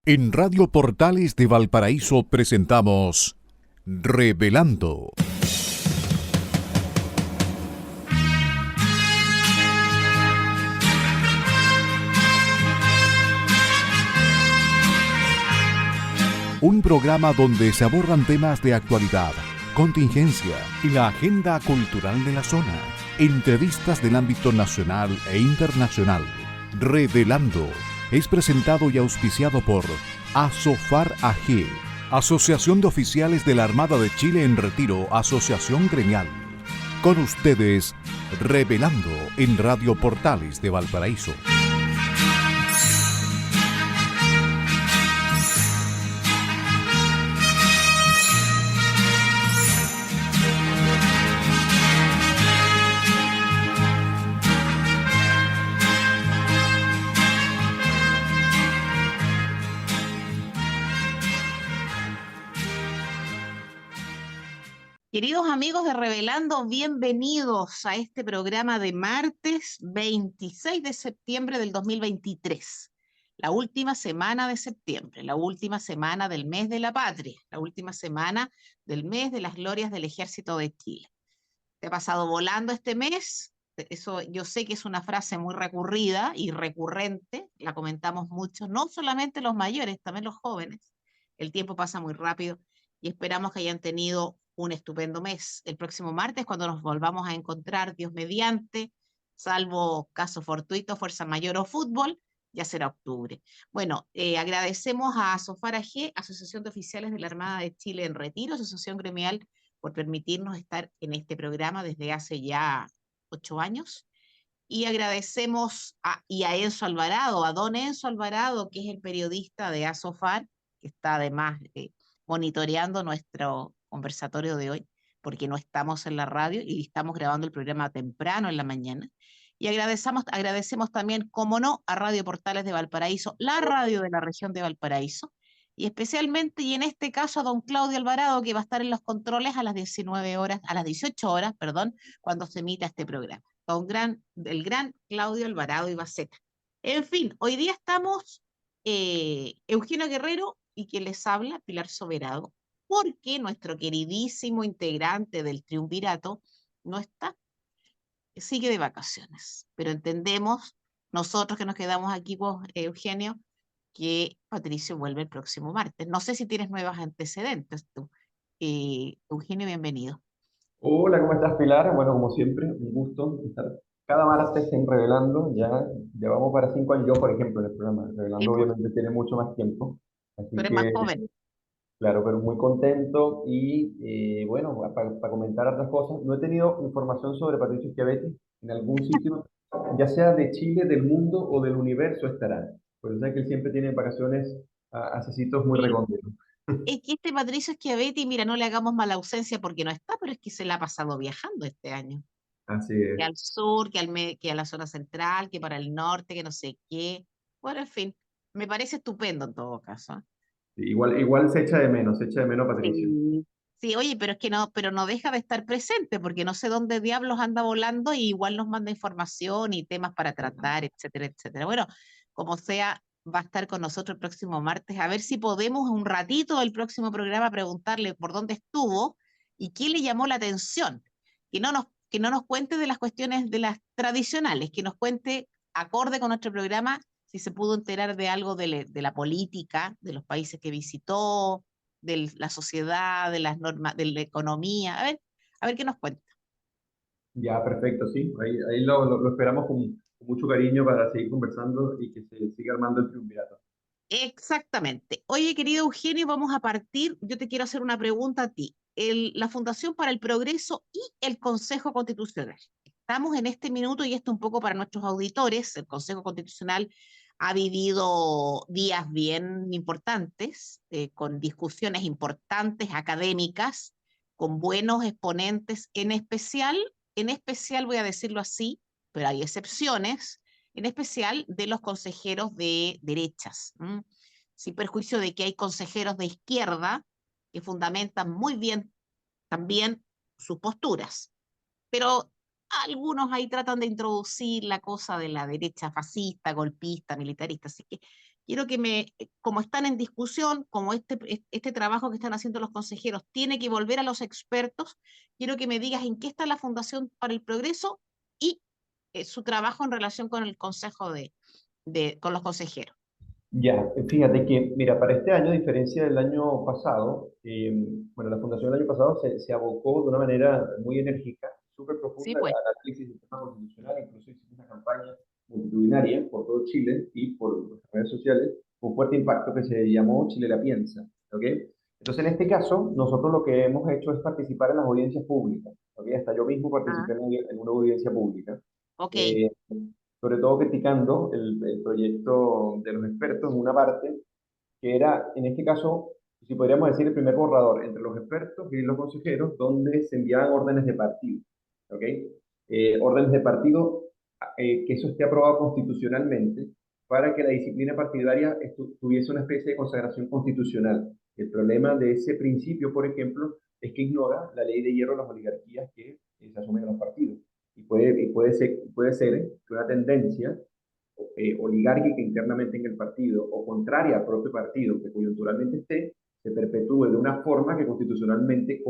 En Radio Portales de Valparaíso presentamos Revelando. Un programa donde se abordan temas de actualidad, contingencia y la agenda cultural de la zona. Entrevistas del ámbito nacional e internacional. Revelando es presentado y auspiciado por Asofar AG, Asociación de Oficiales de la Armada de Chile en Retiro, Asociación Gremial. Con ustedes, Revelando en Radio Portales de Valparaíso. Queridos amigos de Revelando, bienvenidos a este programa de martes 26 de septiembre del 2023. La última semana de septiembre, la última semana del mes de la patria, la última semana del mes de las glorias del Ejército de Chile. ¿Te ha pasado volando este mes? Eso yo sé que es una frase muy recurrida y recurrente, la comentamos mucho, no solamente los mayores, también los jóvenes. El tiempo pasa muy rápido y esperamos que hayan tenido un estupendo mes. El próximo martes, cuando nos volvamos a encontrar, Dios mediante, salvo caso fortuito, fuerza mayor o fútbol, ya será octubre. Bueno, agradecemos a Asofar AG, Asociación de Oficiales de la Armada de Chile en Retiro, Asociación Gremial, por permitirnos estar en este programa desde hace ya 8 años. Y agradecemos a Enzo Alvarado, a don Enzo Alvarado, que es el periodista de Asofar, que está además monitoreando nuestro conversatorio de hoy, porque no estamos en la radio y estamos grabando el programa temprano en la mañana. Y agradecemos también, como no, a Radio Portales de Valparaíso, la radio de la región de Valparaíso, y especialmente, y en este caso, a don Claudio Alvarado, que va a estar en los controles a las 19 horas, a las 18 horas, perdón, cuando se emita este programa. El gran Claudio Alvarado Ibaceta. En fin, hoy día estamos Eugenio Guerrero y quien les habla, Pilar Soberado, porque nuestro queridísimo integrante del triunvirato no está, sigue de vacaciones, pero entendemos, nosotros que nos quedamos aquí con Eugenio, que Patricio vuelve el próximo martes. No sé si tienes nuevos antecedentes tú. Eugenio, bienvenido. Hola, ¿cómo estás, Pilar? Bueno, como siempre, un gusto estar cada martes en Revelando. Ya vamos para 5 años. Yo, por ejemplo, en el programa Sí, Revelando pues, obviamente tiene mucho más tiempo. tú Así eres más que, joven. claro, pero muy contento. Y bueno, para comentar otras cosas, no he tenido información sobre Patricio Schiavetti en algún sitio, ya sea de Chile, del mundo o del universo estará. Por eso es que él siempre tiene vacaciones a sitios muy Sí. recónditos. Es que este Patricio Schiavetti, mira, no le hagamos mala ausencia porque no está, pero es que se la ha pasado viajando este año. Así Que es. al sur, que a la zona central, que para el norte, que no sé qué. Bueno, en fin, me parece estupendo en todo caso, ¿eh? Igual se echa de menos a Patricio. Sí. Sí, oye, pero es que no, pero no deja de estar presente, porque no sé dónde diablos anda volando y igual nos manda información y temas para tratar, etcétera, etcétera. Bueno, como sea, va a estar con nosotros el próximo martes, a ver si podemos un ratito del próximo programa preguntarle por dónde estuvo y qué le llamó la atención. Que no nos cuente de las cuestiones de las tradicionales, que nos cuente, acorde con nuestro programa, si se pudo enterar de algo de la política, de los países que visitó, de la sociedad, de las normas, de la economía. A ver qué nos cuenta. Ya, perfecto, sí. Ahí lo esperamos con mucho cariño para seguir conversando y que se siga armando el triunvirato. Exactamente. Oye, querido Eugenio, vamos a partir. Yo te quiero hacer una pregunta a ti. La Fundación para el Progreso y el Consejo Constitucional. Estamos en este minuto, y esto un poco para nuestros auditores. El Consejo Constitucional ha vivido días bien importantes, con discusiones importantes, académicas, con buenos exponentes, en especial voy a decirlo así, pero hay excepciones, en especial de los consejeros de derechas, sin perjuicio de que hay consejeros de izquierda que fundamentan muy bien también sus posturas, pero algunos ahí tratan de introducir la cosa de la derecha fascista, golpista, militarista, así que quiero que como están en discusión, como este trabajo que están haciendo los consejeros tiene que volver a los expertos, quiero que me digas en qué está la Fundación para el Progreso y su trabajo en relación con el consejo con los consejeros. Ya, fíjate que, mira, para este año, a diferencia del año pasado, bueno, la Fundación el año pasado se abocó de una manera muy enérgica, súper Sí, profunda al pues. análisis del sistema constitucional, incluso hicimos una campaña multitudinaria por todo Chile y por las redes sociales, con fuerte impacto que se llamó Chile la piensa, ¿ok? Entonces, en este caso, nosotros lo que hemos hecho es participar en las audiencias públicas, ¿ok? Hasta yo mismo Ah, participé en una audiencia pública. ok. Eh, Sobre todo criticando el proyecto de los expertos en una parte que era, en este caso, si podríamos decir, el primer borrador entre los expertos y los consejeros, donde se enviaban órdenes de partido, ¿ok? Órdenes de partido, que eso esté aprobado constitucionalmente para que la disciplina partidaria tuviese una especie de consagración constitucional. El problema de ese principio, por ejemplo, es que ignora la ley de hierro de las oligarquías que se asumen en los partidos. Puede ser que una tendencia oligárquica internamente en el partido o contraria al propio partido que coyunturalmente esté, se perpetúe de una forma que constitucionalmente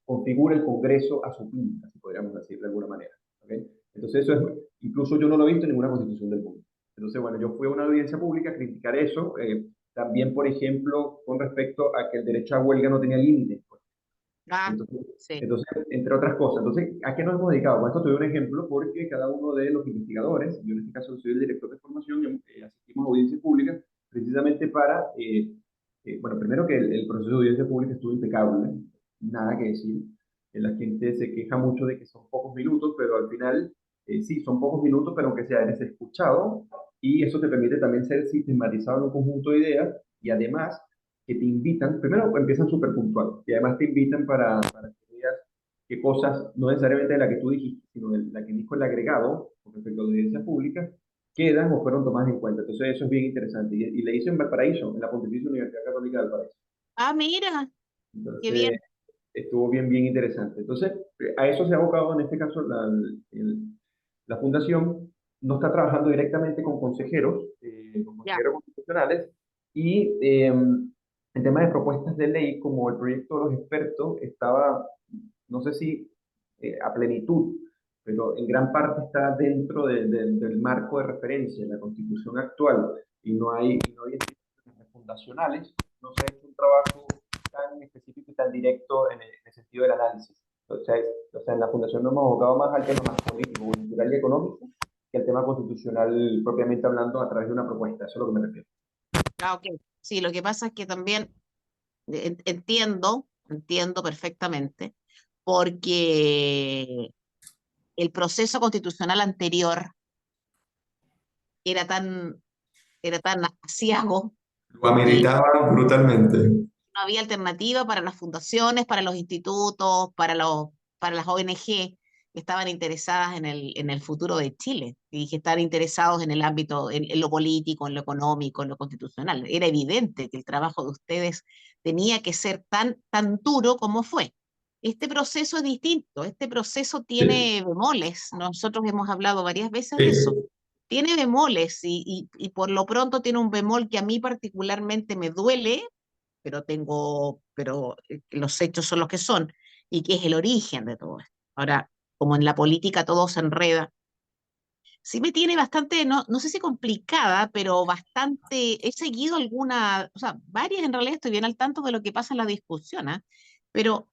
configure el Congreso a su pinta, si podríamos decir de alguna manera. ¿Okay? Entonces eso es, incluso yo no lo he visto en ninguna constitución del mundo. Entonces, bueno, yo fui a una audiencia pública a criticar eso, también, por ejemplo, con respecto a que el derecho a huelga no tenía límites. Ah, Entonces, sí. entonces, entre otras cosas. Entonces, ¿a qué nos hemos dedicado? Con esto te doy un ejemplo porque cada uno de los investigadores, yo en este caso soy el director de formación, asistimos a audiencias públicas precisamente para, bueno, primero que el proceso de audiencia pública estuvo impecable, nada que decir. La gente se queja mucho de que son pocos minutos, pero al final, sí, son pocos minutos, pero aunque sea, eres escuchado y eso te permite también ser sistematizado en un conjunto de ideas y además que te invitan, primero empiezan súper puntual y además te invitan para que veas qué cosas, no necesariamente de la que tú dijiste, sino de la que dijo el agregado con respecto a la audiencia pública, quedan o fueron tomadas en cuenta. Entonces eso es bien interesante. Y le hice en Valparaíso, en la Pontificia Universidad Católica de Valparaíso. Ah, mira, qué Entonces bien. estuvo bien, bien interesante. Entonces, a eso se ha abocado en este caso la fundación. No está trabajando directamente con Ya. consejeros constitucionales y el tema de propuestas de ley, como el proyecto de los expertos estaba, no sé si a plenitud, pero en gran parte está dentro del marco de referencia en la constitución actual y no hay instituciones fundacionales, no se ha hecho un trabajo tan específico y tan directo en el sentido del análisis. O sea, en la fundación nos hemos abocado más al tema más político, cultural y económico que al tema constitucional propiamente hablando a través de una propuesta. Eso es a lo que me refiero. Ah, ok. Sí, lo que pasa es que también entiendo perfectamente, porque el proceso constitucional anterior era tan, era tan aciago Lo y ameritaba brutalmente. no había alternativa para las fundaciones, para los institutos, para las ONG que estaban interesadas en el futuro de Chile y que estaban interesados en el ámbito, en lo político, en lo económico, en lo constitucional. Era evidente que el trabajo de ustedes tenía que ser tan duro como fue. Este proceso es distinto, este proceso Sí, tiene bemoles, nosotros hemos hablado varias veces de eso. sí. Tiene bemoles y por lo pronto tiene un bemol que a mí particularmente me duele, pero los hechos son los que son, y que es el origen de todo esto. Ahora, como en la política todo se enreda, sí me tiene bastante, no sé si complicada, pero bastante, he seguido alguna, o sea, varias en realidad, estoy bien al tanto de lo que pasa en la discusión, ¿eh? Pero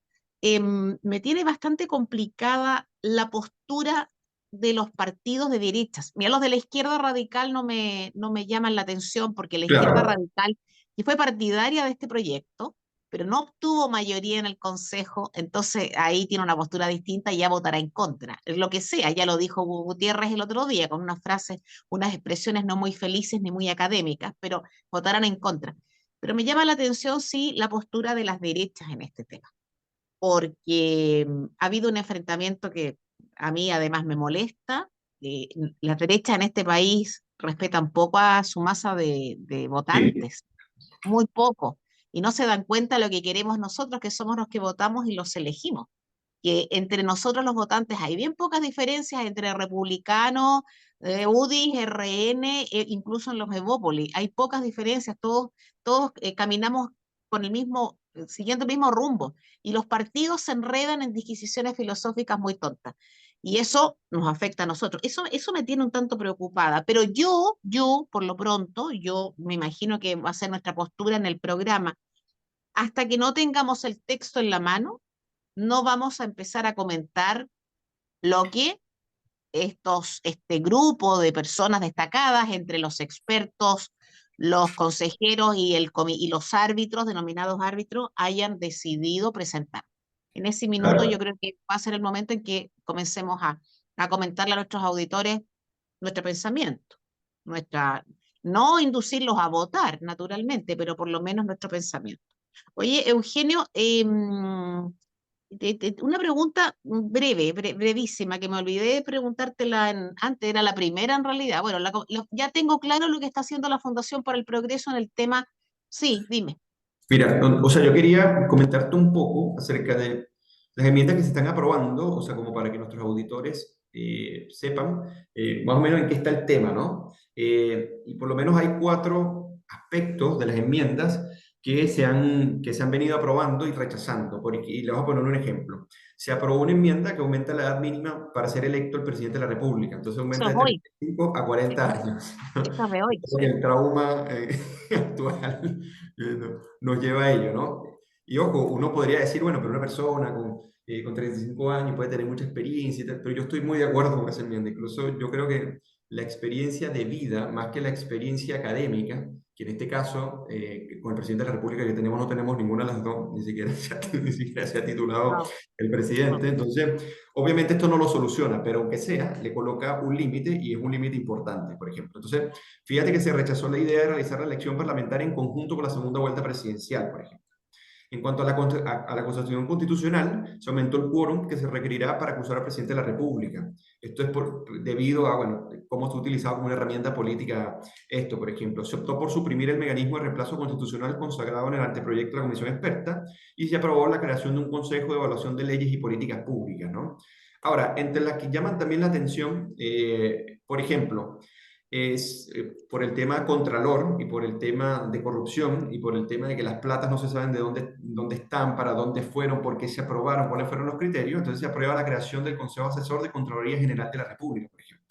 me tiene bastante complicada la postura de los partidos de derechas. Mira, los de la izquierda radical no me llaman la atención porque la izquierda Claro. radical, que fue partidaria de este proyecto, pero no obtuvo mayoría en el Consejo, entonces ahí tiene una postura distinta y ya votará en contra. Lo que sea, ya lo dijo Gutiérrez el otro día, con unas frases, unas expresiones no muy felices ni muy académicas, pero votarán en contra. Pero me llama la atención, sí, la postura de las derechas en este tema, porque ha habido un enfrentamiento que a mí además me molesta. Las derechas en este país respetan poco a su masa de Sí, votantes, muy poco, y no se dan cuenta de lo que queremos nosotros, que somos los que votamos y los elegimos. Que entre nosotros los votantes hay bien pocas diferencias entre republicanos, UDI, RN, incluso en los Evópolis. Hay pocas diferencias, todos caminamos con el mismo, siguiendo el mismo rumbo. Y los partidos se enredan en disquisiciones filosóficas muy tontas. Y eso nos afecta a nosotros. Eso me tiene un tanto preocupada. Pero por lo pronto, yo me imagino que va a ser nuestra postura en el programa. Hasta que no tengamos el texto en la mano, no vamos a empezar a comentar lo que este grupo de personas destacadas entre los expertos, los consejeros y los árbitros, denominados árbitros, hayan decidido presentar. En ese minuto Claro. yo creo que va a ser el momento en que comencemos a comentarle a nuestros auditores nuestro pensamiento, no inducirlos a votar, naturalmente, pero por lo menos nuestro pensamiento. Oye, Eugenio, una pregunta brevísima, que me olvidé de preguntártela antes, era la primera en realidad. Bueno, ya tengo claro lo que está haciendo la Fundación para el Progreso en el tema. Sí, dime. Mira, o sea, yo quería comentarte un poco acerca de las enmiendas que se están aprobando, o sea, como para que nuestros auditores sepan más o menos en qué está el tema, ¿no? Y por lo menos hay 4 aspectos de las enmiendas que se han venido aprobando y rechazando. Y les voy a poner un ejemplo. Se aprobó una enmienda que aumenta la edad mínima para ser electo el presidente de la República. Entonces Eso aumenta es de hoy, 35 a 40 años. eso es de hoy. Porque el trauma actual nos lleva a ello, ¿no? Y ojo, uno podría decir, bueno, pero una persona con 35 años puede tener mucha experiencia y tal, pero yo estoy muy de acuerdo con esa enmienda. Incluso yo creo que la experiencia de vida, más que la experiencia académica, que en este caso, con el presidente de la República que tenemos, no tenemos ninguna de las dos, ni siquiera se ha titulado No, el no. presidente. Entonces, obviamente esto no lo soluciona, pero aunque sea, le coloca un límite y es un límite importante, por ejemplo. Entonces, fíjate que se rechazó la idea de realizar la elección parlamentaria en conjunto con la segunda vuelta presidencial, por ejemplo. En cuanto a la Constitución Constitucional, se aumentó el quórum que se requerirá para acusar al presidente de la República. Esto es debido a, bueno, cómo está utilizado como una herramienta política esto, por ejemplo. Se optó por suprimir el mecanismo de reemplazo constitucional consagrado en el anteproyecto de la Comisión Experta y se aprobó la creación de un Consejo de Evaluación de Leyes y Políticas Públicas, ¿no? Ahora, entre las que llaman también la atención, por ejemplo, es por el tema contralor y por el tema de corrupción y por el tema de que las platas no se saben de dónde están, para dónde fueron, por qué se aprobaron, cuáles fueron los criterios. Entonces se aprueba la creación del Consejo Asesor de Contraloría General de la República, por ejemplo.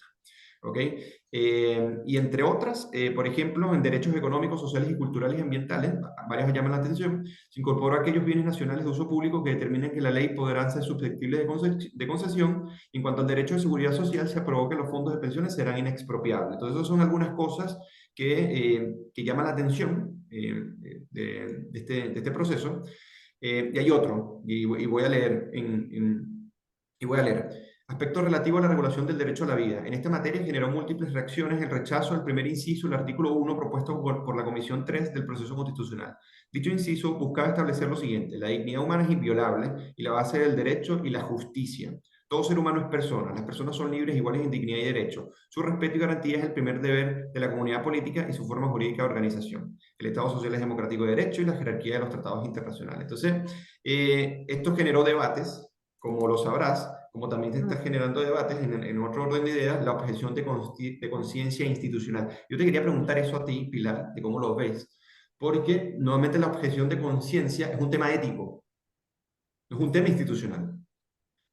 ¿Ok? Y entre otras, por ejemplo, en derechos económicos, sociales y culturales y ambientales, varias llaman la atención, se incorporó aquellos bienes nacionales de uso público que determinen que la ley podrán ser susceptibles de concesión. En cuanto al derecho de seguridad social, se aprobó que los fondos de pensiones serán inexpropiables. Entonces, esas son algunas cosas que llaman la atención de este proceso. Y hay otro, y voy a leer y voy a leer. Aspecto relativo a la regulación del derecho a la vida. En esta materia generó múltiples reacciones el rechazo al primer inciso del artículo 1 propuesto por la Comisión 3 del proceso constitucional. Dicho inciso buscaba establecer lo siguiente: la dignidad humana es inviolable y la base del derecho y la justicia. Todo ser humano es persona. Las personas son libres, iguales en dignidad y derecho. Su respeto y garantía es el primer deber de la comunidad política y su forma jurídica de organización. El Estado social es democrático de derecho y la jerarquía de los tratados internacionales. Entonces, esto generó debates, como lo sabrás, como también se está generando debates en otro orden de ideas, la objeción de conciencia institucional. Yo te quería preguntar eso a ti, Pilar, de cómo lo ves, porque nuevamente la objeción de conciencia es un tema ético, no es un tema institucional.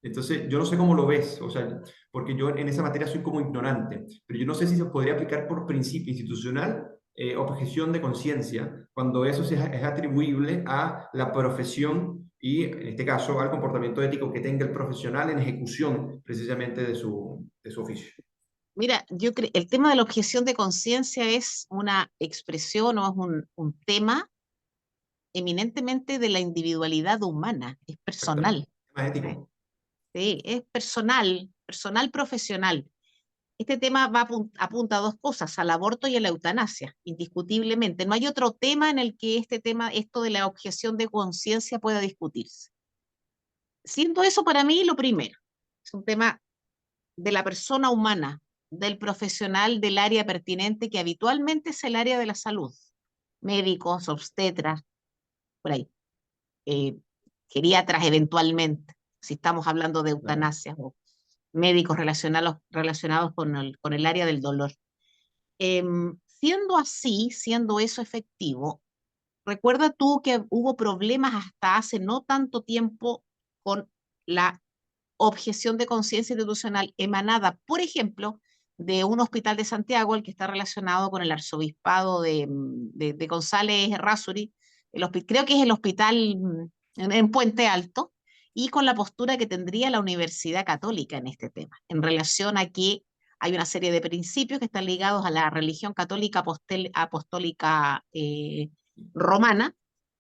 Entonces, yo no sé cómo lo ves, o sea, porque yo en esa materia soy como ignorante, pero yo no sé si se podría aplicar por principio institucional, objeción de conciencia, cuando eso es atribuible a la profesión y, en este caso, al comportamiento ético que tenga el profesional en ejecución precisamente de su oficio. Mira, yo creo el tema de la objeción de conciencia es una expresión o es un tema eminentemente de la individualidad humana, es Exactamente. personal. Tema ¿Sí? ético. Sí, es personal profesional. Este tema apunta a dos cosas, al aborto y a la eutanasia, indiscutiblemente. No hay otro tema en el que esto de la objeción de conciencia pueda discutirse. Siendo eso para mí lo primero, es un tema de la persona humana, del profesional del área pertinente, que habitualmente es el área de la salud, médicos, obstetras, por ahí, eh, geriatras eventualmente, si estamos hablando de Claro. eutanasia médicos relacionados con el área del dolor. Siendo así, siendo eso efectivo, recuerda tú que hubo problemas hasta hace no tanto tiempo con la objeción de conciencia institucional emanada, por ejemplo, de un hospital de Santiago, el que está relacionado con el arzobispado de González Errázuriz, creo que es el hospital en Puente Alto, y con la postura que tendría la Universidad Católica en este tema, en relación a que hay una serie de principios que están ligados a la religión católica apostólica romana,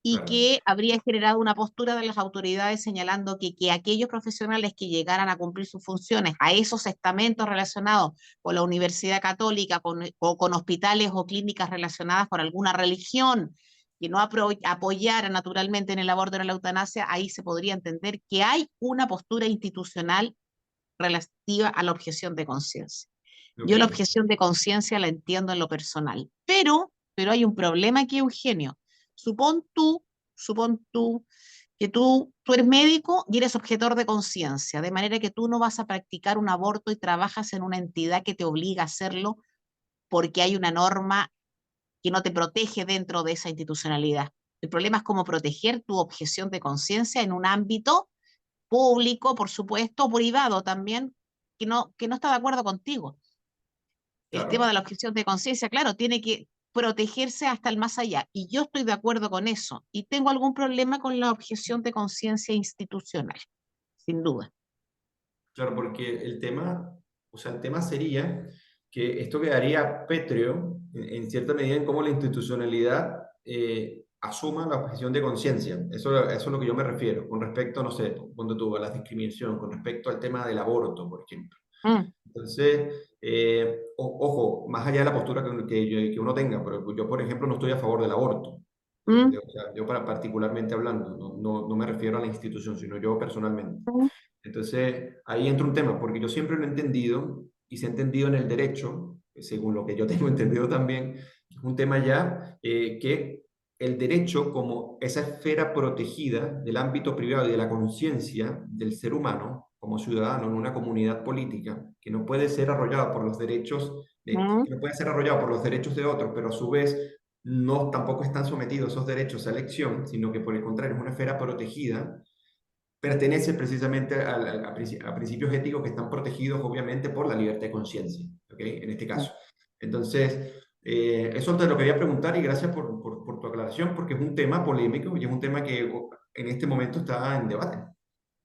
y Claro. que habría generado una postura de las autoridades señalando que aquellos profesionales que llegaran a cumplir sus funciones a esos estamentos relacionados con la Universidad Católica, con hospitales o clínicas relacionadas con alguna religión, que no apoyara naturalmente en el aborto o en la eutanasia, ahí se podría entender que hay una postura institucional relativa a la objeción de conciencia. Ok. Yo la objeción de conciencia la entiendo en lo personal, pero hay un problema aquí, Eugenio. Supón tú, supón tú que tú eres médico y eres objetor de conciencia, de manera que tú no vas a practicar un aborto y trabajas en una entidad que te obliga a hacerlo porque hay una norma que no te protege dentro de esa institucionalidad. El problema es cómo proteger tu objeción de conciencia en un ámbito público, por supuesto, privado también, que no está de acuerdo contigo. El tema de Claro. la objeción de conciencia, claro, tiene que protegerse hasta el más allá. Y yo estoy de acuerdo con eso. Y tengo algún problema con la objeción de conciencia institucional, sin duda. Claro, porque el tema, o sea, el tema sería que esto quedaría pétreo en cierta medida en cómo la institucionalidad asuma la objeción de conciencia. Eso es lo que yo me refiero, con respecto, no sé, cuando tuvo la discriminación, con respecto al tema del aborto, por ejemplo. Mm, Entonces, ojo, más allá de la postura que uno tenga, pero yo, por ejemplo, no estoy a favor del aborto. mm, O sea, yo particularmente hablando, no me refiero a la institución, sino yo personalmente. mm, Entonces, ahí entra un tema, porque yo siempre lo he entendido, y se ha entendido en el derecho, según lo que yo tengo entendido también, es un tema ya que el derecho como esa esfera protegida del ámbito privado y de la conciencia del ser humano como ciudadano en una comunidad política, que no puede ser arrollado por los derechos, mm, que no puede ser arrollado por los derechos de otros, pero a su vez no tampoco están sometidos esos derechos a elección, sino que por el contrario es una esfera protegida, pertenece precisamente a principios éticos que están protegidos obviamente por la libertad de conciencia, ¿ok? En este mm. caso. Entonces, eso te lo quería preguntar y gracias por tu aclaración, porque es un tema polémico y es un tema que en este momento está en debate.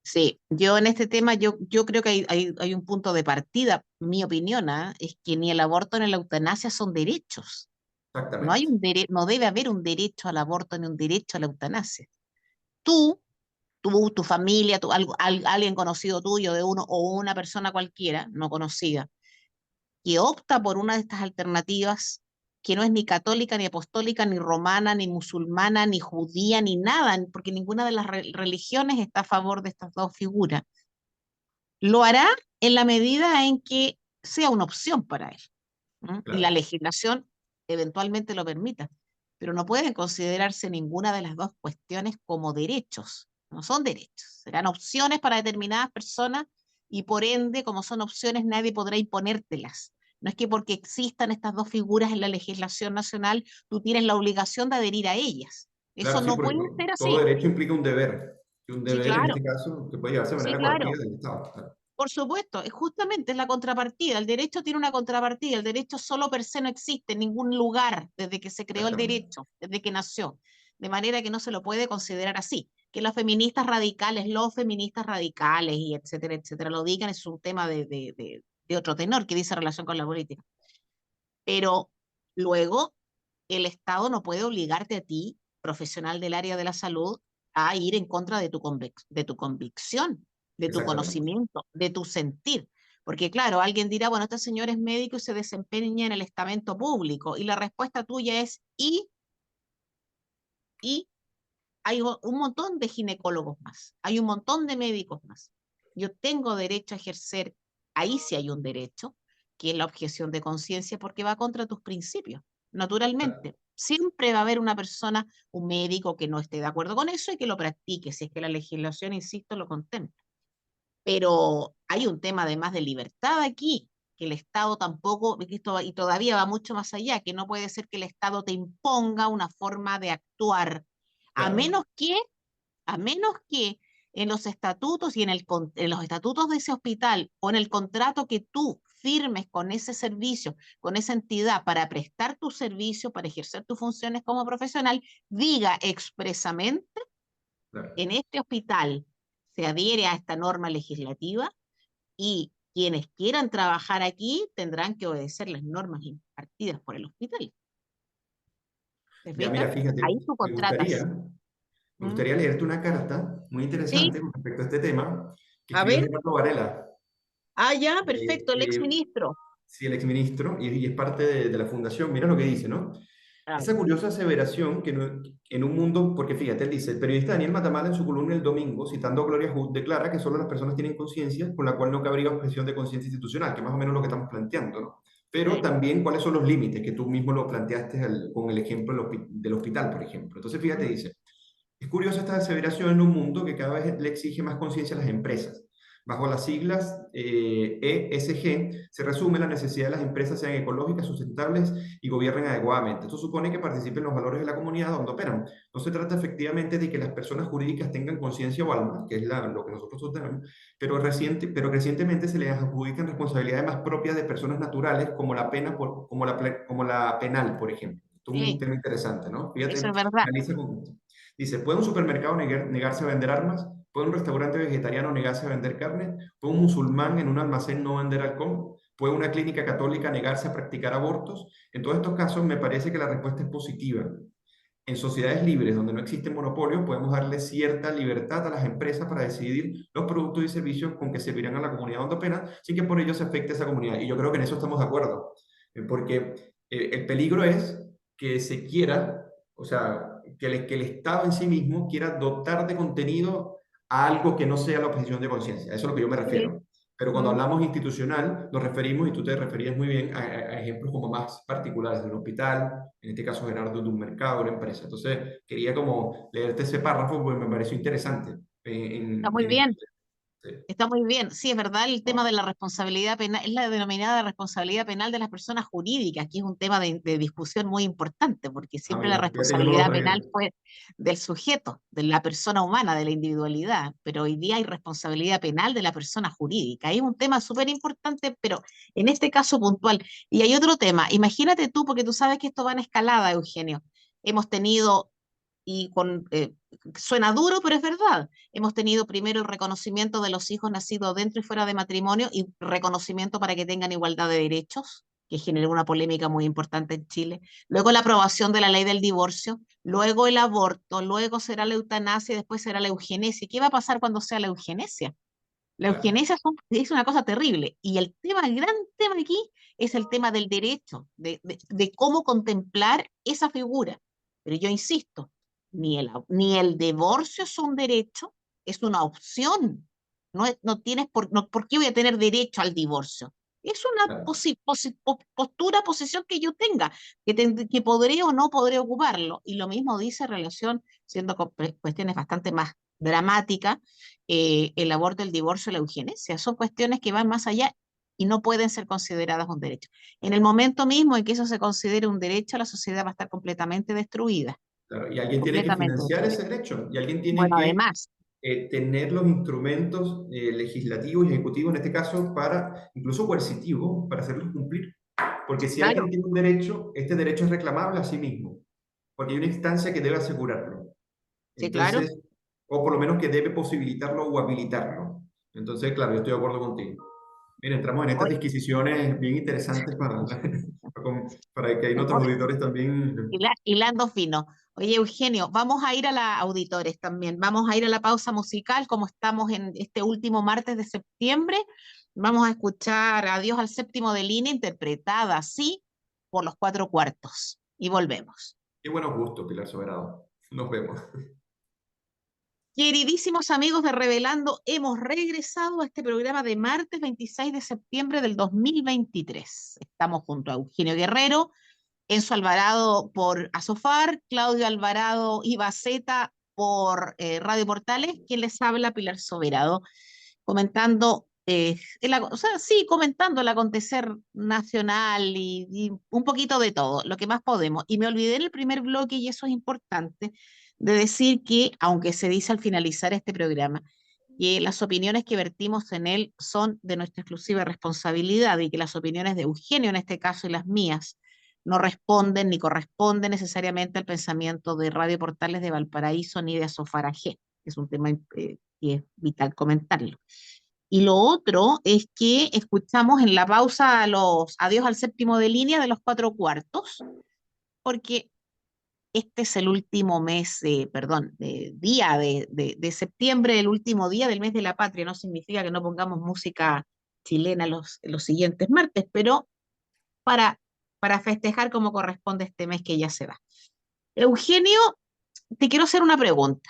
Sí, yo en este tema, yo creo que hay un punto de partida. Mi opinión, ¿ah? Es que ni el aborto ni la eutanasia son derechos. No hay Exactamente. no debe haber un derecho al aborto ni un derecho a la eutanasia. Tú, tu familia, alguien conocido tuyo, de uno o una persona cualquiera, no conocida, que opta por una de estas alternativas, que no es ni católica, ni apostólica, ni romana, ni musulmana, ni judía, ni nada, porque ninguna de las religiones está a favor de estas dos figuras, lo hará en la medida en que sea una opción para él, ¿no? Y la Claro. legislación eventualmente lo permita, pero no pueden considerarse ninguna de las dos cuestiones como derechos, no son derechos, serán opciones para determinadas personas y por ende, como son opciones, nadie podrá imponértelas. No es que porque existan estas dos figuras en la legislación nacional, tú tienes la obligación de adherir a ellas. Claro, Eso sí, no porque puede ser todo así. derecho implica un deber, y un Sí, deber en claro, este caso que puede llevarse de sí, manera coactiva claro. del Estado. Claro. Por supuesto, es justamente es la contrapartida. El derecho tiene una contrapartida. El derecho solo per se no existe en ningún lugar desde que se creó el Exactamente. derecho, desde que nació. De manera que no se lo puede considerar así. Que los feministas radicales y etcétera, etcétera, lo digan es un tema de otro tenor que dice relación con la política. Pero luego el Estado no puede obligarte a ti, profesional del área de la salud, a ir en contra de de tu convicción, de tu Exactamente. conocimiento, de tu sentir. Porque claro, alguien dirá, bueno, este señor es médico y se desempeña en el estamento público. Y la respuesta tuya es, y hay un montón de ginecólogos más, hay un montón de médicos más. Yo tengo derecho a ejercer, ahí sí hay un derecho, que es la objeción de conciencia, porque va contra tus principios, naturalmente. Siempre va a haber una persona, un médico que no esté de acuerdo con eso y que lo practique, si es que la legislación, insisto, lo contempla. Pero hay un tema además de libertad aquí, que el Estado tampoco, y todavía va mucho más allá, que no puede ser que el Estado te imponga una forma de actuar, a Claro, menos que, a menos que en los estatutos y en los estatutos de ese hospital o en el contrato que tú firmes con ese servicio, con esa entidad para prestar tu servicio, para ejercer tus funciones como profesional, diga expresamente claro. en este hospital se adhiere a esta norma legislativa y quienes quieran trabajar aquí tendrán que obedecer las normas impartidas por el hospital. ¿Te Ya, fijas? mira, fíjate, Ahí tú contratas. me ¿Mm? gustaría leerte una carta muy Sí, interesante con respecto a este tema que a escribió ver. Gerardo Varela, Ah, ya, eh, perfecto, el eh, exministro. sí, el exministro, y es parte de la fundación. Mira lo que dice, ¿no? A ver. Esa curiosa aseveración que en un mundo, porque fíjate, él dice, el periodista Daniel Matamala en su columna el domingo, citando a Gloria Hood, declara que solo las personas tienen conciencia, con la cual no cabría objeción de conciencia institucional, que más o menos lo que estamos planteando, ¿no? Pero Sí. también cuáles son los límites, que tú mismo lo planteaste con el ejemplo del hospital, por ejemplo. Entonces, fíjate, Mm. dice, es curiosa esta aseveración en un mundo que cada vez le exige más conciencia a las empresas. Bajo las siglas ESG se resume la necesidad de las empresas sean ecológicas, sustentables y gobiernen adecuadamente. Esto supone que participen los valores de la comunidad donde operan. No se trata efectivamente de que las personas jurídicas tengan conciencia o alma, que es lo que nosotros sostenemos, pero recientemente se les adjudican responsabilidades más propias de personas naturales como la pena como la penal, por ejemplo. Esto es un Sí, tema interesante, ¿no? eso Fíjate, es verdad. analiza con... Dice, ¿puede un supermercado negarse a vender armas? ¿Puede un restaurante vegetariano negarse a vender carne? ¿Puede un musulmán en un almacén no vender alcohol? ¿Puede una clínica católica negarse a practicar abortos? En todos estos casos me parece que la respuesta es positiva. En sociedades libres donde no existen monopolios, podemos darle cierta libertad a las empresas para decidir los productos y servicios con que servirán a la comunidad donde operan, sin que por ello se afecte a esa comunidad. Y yo creo que en eso estamos de acuerdo, porque el peligro es que se quiera, o sea, que el Estado en sí mismo quiera dotar de contenido a algo que no sea la objeción de conciencia. Eso es a lo que yo me Sí. refiero. Pero cuando Mm. hablamos institucional, nos referimos, y tú te referías muy bien, a ejemplos como más particulares de un hospital, en este caso Gerardo, de un mercado, de una empresa. Entonces, quería como leerte ese párrafo porque me pareció interesante. Está muy bien. Sí. Está muy bien, sí, es verdad, el tema de la responsabilidad penal, es la denominada responsabilidad penal de las personas jurídicas, que es un tema de discusión muy importante, porque Ah, siempre la mira, fíjate, yo no lo responsabilidad sabía. penal fue del sujeto, de la persona humana, de la individualidad, pero hoy día hay responsabilidad penal de la persona jurídica. Es un tema súper importante, pero en este caso puntual. Y hay otro tema, imagínate tú, porque tú sabes que esto va en escalada, Eugenio. Hemos tenido y suena duro, pero es verdad. Hemos tenido primero el reconocimiento de los hijos nacidos dentro y fuera de matrimonio y reconocimiento para que tengan igualdad de derechos, que generó una polémica muy importante en Chile. Luego la aprobación de la ley del divorcio, luego el aborto, luego será la eutanasia y después será la eugenesia. ¿Qué va a pasar cuando sea la eugenesia? La Claro, eugenesia es una cosa terrible. Y el tema, el gran tema aquí, es el tema del derecho, de cómo contemplar esa figura. Pero yo insisto, ni el divorcio es un derecho, es una opción. No tienes ¿por qué voy a tener derecho al divorcio? Es una claro. postura, posición que yo tenga, que podré o no podré ocuparlo. Y lo mismo dice en relación, siendo cuestiones bastante más dramáticas, el aborto, el divorcio, la eugenesia. Son cuestiones que van más allá y no pueden ser consideradas un derecho. En el momento mismo en que eso se considere un derecho, la sociedad va a estar completamente destruida, Claro, y alguien tiene que completamente financiar destruida. ese derecho, y alguien tiene Bueno, que además, tener los instrumentos legislativos y ejecutivos, en este caso, para, incluso coercitivos, para hacerlos cumplir. Porque si alguien claro, tiene un derecho, este derecho es reclamable a sí mismo, porque hay una instancia que debe asegurarlo. sí, claro. Entonces, o por lo menos que debe posibilitarlo o habilitarlo. Entonces, claro, yo estoy de acuerdo contigo. Mira, entramos en estas Hoy, disquisiciones bien interesantes para que hay otros auditores también. hilando fino. Oye, Eugenio, vamos a ir a la auditores también. Vamos a ir a la pausa musical, como estamos en este último martes de septiembre. Vamos a escuchar Adiós al séptimo de línea, interpretada así por los cuatro cuartos. Y volvemos. Qué buenos gustos, Pilar Soberano. Nos vemos. Queridísimos amigos de Revelando, hemos regresado a este programa de martes 26 de septiembre del 2023. Estamos junto a Eugenio Guerrero, Enzo Alvarado por Asofar, Claudio Alvarado y Baceta por Radio Portales, quien les habla, Pilar Soberano. comentando, o sea, sí, comentando el acontecer nacional y un poquito de todo, lo que más podemos. Y me olvidé en el primer bloque, y eso es importante, de decir que, aunque se dice al finalizar este programa, que las opiniones que vertimos en él son de nuestra exclusiva responsabilidad y que las opiniones de Eugenio en este caso y las mías no responden ni corresponden necesariamente al pensamiento de Radio Portales de Valparaíso ni de Azofaragé, que es un tema que es vital comentarlo. Y lo otro es que escuchamos en la pausa a los adiós al séptimo de línea de los cuatro cuartos, porque este es el último mes, perdón, día de septiembre, el último día del mes de la patria. No significa que no pongamos música chilena los siguientes martes, pero para, para festejar como corresponde este mes que ya se va. Eugenio, te quiero hacer una pregunta.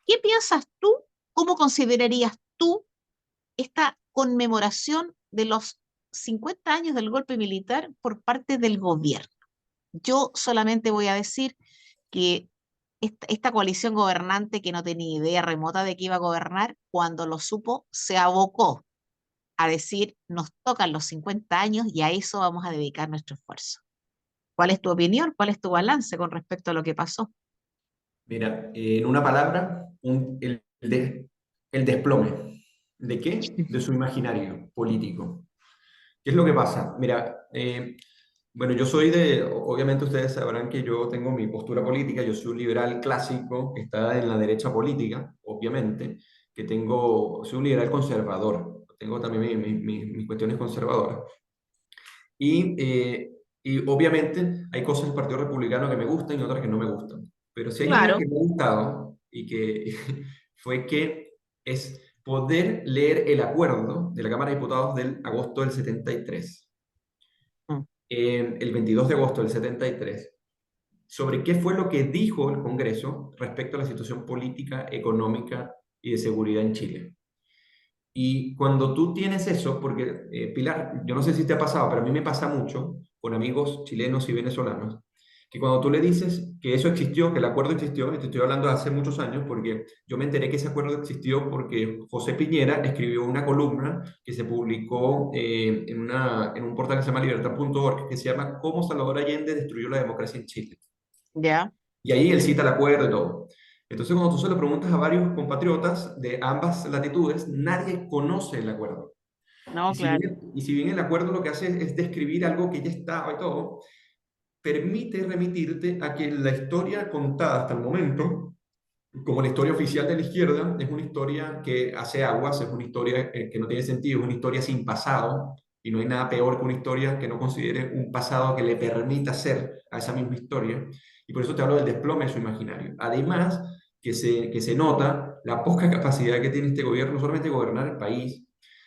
¿Qué piensas tú? ¿Cómo considerarías tú esta conmemoración de los 50 años del golpe militar por parte del gobierno? Yo solamente voy a decir que esta coalición gobernante que no tenía idea remota de que iba a gobernar, cuando lo supo, se abocó a decir, nos tocan los 50 años y a eso vamos a dedicar nuestro esfuerzo. ¿Cuál es tu opinión? ¿Cuál es tu balance con respecto a lo que pasó? Mira, en una palabra, el desplome. ¿De qué? De su imaginario político. ¿Qué es lo que pasa? Mira, bueno, yo soy obviamente ustedes sabrán que yo tengo mi postura política, yo soy un liberal clásico, que está en la derecha política, obviamente, soy un liberal conservador, tengo también mis cuestiones conservadoras. Y obviamente hay cosas del Partido Republicano que me gustan y otras que no me gustan. Pero si hay algo Claro. que me ha gustado y que fue que es poder leer el acuerdo de la Cámara de Diputados del agosto del 73, Mm. el 22 de agosto del 73, sobre qué fue lo que dijo el Congreso respecto a la situación política, económica y de seguridad en Chile. Y cuando tú tienes eso, porque Pilar, yo no sé si te ha pasado, pero a mí me pasa mucho con amigos chilenos y venezolanos, que cuando tú le dices que eso existió, que el acuerdo existió, y te estoy hablando de hace muchos años, porque yo me enteré que ese acuerdo existió porque José Piñera escribió una columna que se publicó en un portal que se llama libertad.org, que se llama ¿Cómo Salvador Allende destruyó la democracia en Chile? Ya, Y ahí él cita el acuerdo y todo. Entonces, cuando tú se lo preguntas a varios compatriotas de ambas latitudes, nadie conoce el acuerdo. no, claro. Y si bien el acuerdo lo que hace es describir algo que ya estaba y todo, permite remitirte a que la historia contada hasta el momento, como la historia oficial de la izquierda, es una historia que hace aguas, es una historia que no tiene sentido, es una historia sin pasado, y no hay nada peor que una historia que no considere un pasado que le permita ser a esa misma historia. Y por eso te hablo del desplome de su imaginario. Además, que se nota la poca capacidad que tiene este gobierno, no solamente de gobernar el país,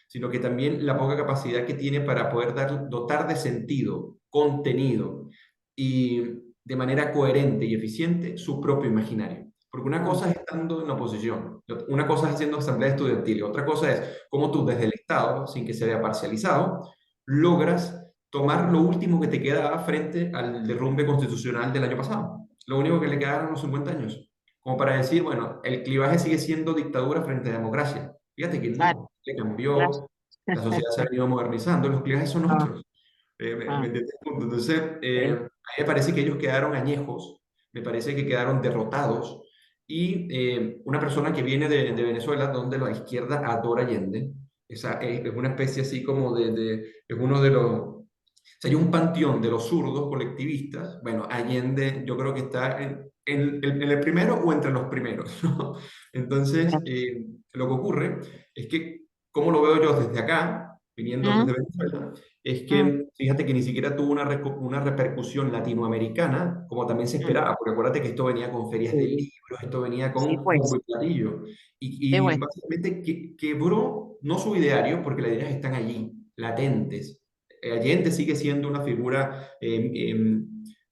sino que también la poca capacidad que tiene para poder dotar de sentido, contenido y de manera coherente y eficiente su propio imaginario. Porque una Mm. cosa es estando en la oposición, una cosa es haciendo asamblea estudiantil, y otra cosa es cómo tú desde el Estado, sin que se vea parcializado, logras tomar lo último que te queda frente al derrumbe constitucional del año pasado. Lo único que le quedaron los 50 años. Como para decir, bueno, el clivaje sigue siendo dictadura frente a democracia. Fíjate que Claro, no, se claro. cambió, la sociedad se ha venido modernizando, los clivajes son Ah, otros. ¿Me ah, entiendes el punto? Entonces, a sí. mí me parece que ellos quedaron añejos, me parece que quedaron derrotados. Y una persona que viene de Venezuela, donde la izquierda adora Allende, es una especie así como es uno de los, sea, hay un panteón de los zurdos colectivistas. Bueno, Allende yo creo que está en el primero o entre los primeros, ¿no? Entonces, lo que ocurre es que, como lo veo yo desde acá, viniendo Mm, desde Venezuela, es mm, que fíjate que ni siquiera tuvo una repercusión latinoamericana como también se mm. esperaba, porque acuérdate que esto venía con ferias de Sí, libros, esto venía sí, con bombo pues. y platillo, Sí, y pues. básicamente quebró no su ideario, porque las ideas están allí, latentes. Allende sigue siendo una figura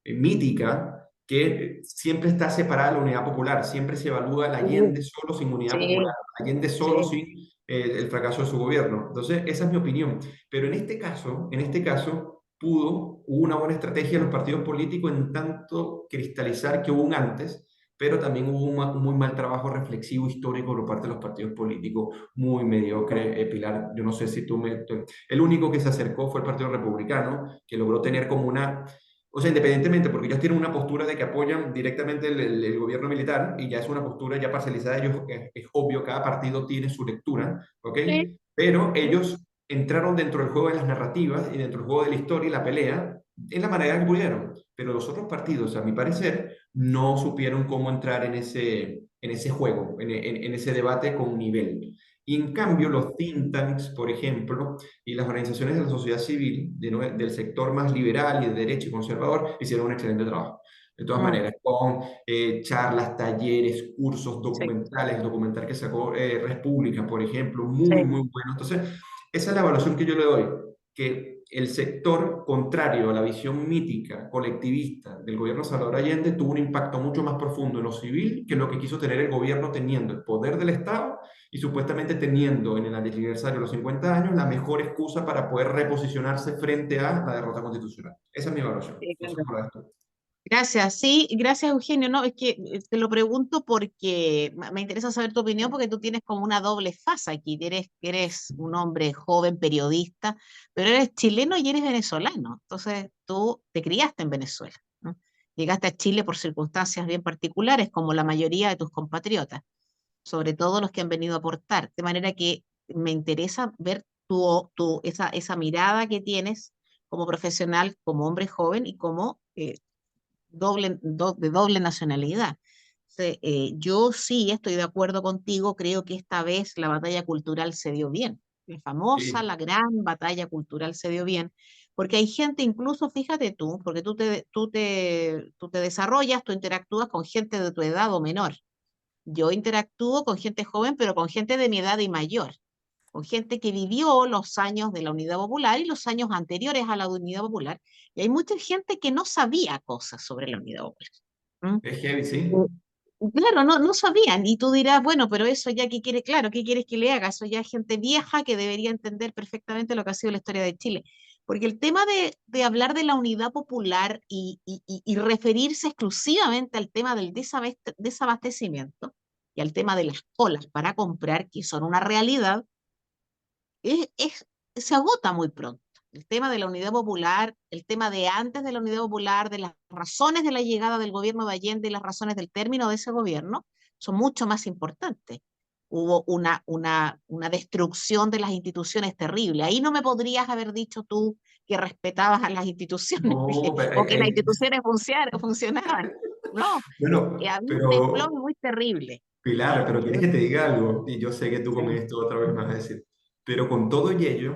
mítica que siempre está separada de la unidad popular, siempre se evalúa el Allende solo sin unidad popular, Sí, Allende solo sí. sin el fracaso de su gobierno. Entonces, esa es mi opinión. Pero en este caso, hubo una buena estrategia de los partidos políticos en tanto cristalizar que hubo un antes, pero también hubo un muy mal trabajo reflexivo histórico por parte de los partidos políticos, muy mediocre. Pilar, yo no sé si el único que se acercó fue el Partido Republicano, que logró tener como una... O sea, independientemente, porque ellos tienen una postura de que apoyan directamente el gobierno militar y ya es una postura ya parcializada, ellos, es obvio, cada partido tiene su lectura, ¿ok? Sí, Pero sí. ellos entraron dentro del juego de las narrativas y dentro del juego de la historia y la pelea en la manera que pudieron. Pero los otros partidos, a mi parecer, no supieron cómo entrar en ese juego, en ese debate con nivel. Y en cambio, los think tanks, por ejemplo, y las organizaciones de la sociedad civil, del sector más liberal y de derecho y conservador, hicieron un excelente trabajo. De todas Mm, maneras, con charlas, talleres, cursos, sí, documentales, el documental que sacó República, por ejemplo, muy, sí. muy bueno. Entonces, esa es la evaluación que yo le doy, que el sector contrario a la visión mítica, colectivista del gobierno de Salvador Allende tuvo un impacto mucho más profundo en lo civil que lo que quiso tener el gobierno teniendo el poder del Estado y supuestamente teniendo en el aniversario de los 50 años la mejor excusa para poder reposicionarse frente a la derrota constitucional. Esa es mi evaluación. Sí, No sé claro. cómo lo ves tú. Gracias, sí, gracias Eugenio. No, es que te lo pregunto porque me interesa saber tu opinión porque tú tienes como una doble faz aquí. Eres un hombre joven, periodista, pero eres chileno y eres venezolano. Entonces tú te criaste en Venezuela, ¿no? Llegaste a Chile por circunstancias bien particulares, como la mayoría de tus compatriotas, sobre todo los que han venido a aportar. De manera que me interesa ver esa mirada que tienes como profesional, como hombre joven y como de doble nacionalidad. Yo sí estoy de acuerdo contigo, creo que esta vez la batalla cultural se dio bien. La famosa, Sí, la gran batalla cultural se dio bien, porque hay gente, incluso fíjate tú, porque tú te desarrollas, tú interactúas con gente de tu edad o menor. Yo interactúo con gente joven, pero con gente de mi edad y mayor, con gente que vivió los años de la Unidad Popular y los años anteriores a la Unidad Popular, y hay mucha gente que no sabía cosas sobre la Unidad Popular. ¿Mm? es heavy, sí. Claro, no sabían, y tú dirás, bueno, pero eso ya que quiere, claro, ¿qué quieres que le haga? Eso ya es gente vieja que debería entender perfectamente lo que ha sido la historia de Chile. Porque el tema de hablar de la unidad popular y referirse exclusivamente al tema del desabastecimiento y al tema de las colas para comprar, que son una realidad, es, es- se agota muy pronto. El tema de la unidad popular, el tema de antes de la unidad popular, de las razones de la llegada del gobierno de Allende y las razones del término de ese gobierno, son mucho más importantes. Hubo una destrucción de las instituciones terrible. Ahí no me podrías haber dicho tú que respetabas a las instituciones No, pero, o que las instituciones funcionaban. No, bueno, había un pero desplome muy terrible. Pilar, pero Pero quieres que te diga algo, y yo sé que tú con sí, esto otra vez me vas a decir, pero con todo y ello,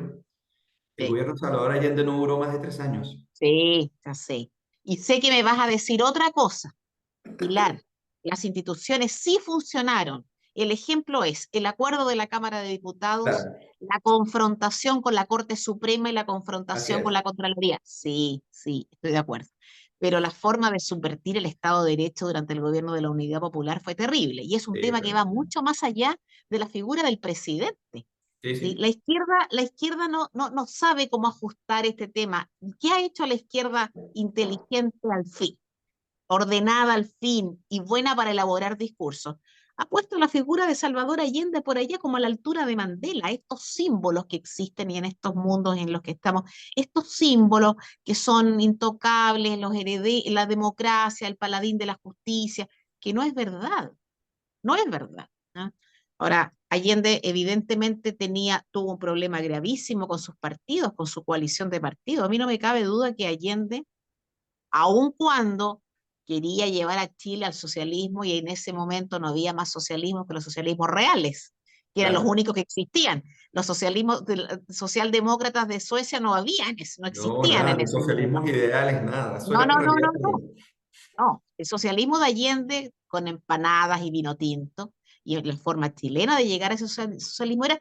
el sí. gobierno de Salvador Allende no duró más de 3 años. Sí, ya sé. Y sé que me vas a decir otra cosa, Pilar. Las instituciones sí funcionaron. El ejemplo es el acuerdo de la Cámara de Diputados, Claro, la confrontación con la Corte Suprema y la así confrontación con es. la Contraloría. Sí, sí, estoy de acuerdo. Pero la forma de subvertir el Estado de Derecho durante el gobierno de la Unidad Popular fue terrible. Y es un Sí, tema que va mucho más allá de la figura del presidente. sí, ¿Sí? sí. La izquierda no sabe cómo ajustar este tema. ¿Qué ha hecho la izquierda inteligente al fin, ordenada al fin y buena para elaborar discursos? Ha puesto la figura de Salvador Allende por allá como a la altura de Mandela, estos símbolos que existen y en estos mundos en los que estamos, estos símbolos que son intocables, la democracia, el paladín de la justicia, que no es verdad, no es verdad, ¿no? Ahora, Allende evidentemente tuvo un problema gravísimo con sus partidos, con su coalición de partidos. A mí no me cabe duda que Allende, aun cuando quería llevar a Chile al socialismo, y en ese momento no había más socialismo que los socialismos reales, que eran los Claro. únicos que existían. Los socialdemócratas de Suecia no habían, no No, existían nada, en ni ese momento. socialismos ideales, nada. Eso No, era no, en no, realidad no, no. como... No, el socialismo de Allende con empanadas y vino tinto, y la forma chilena de llegar a ese socialismo era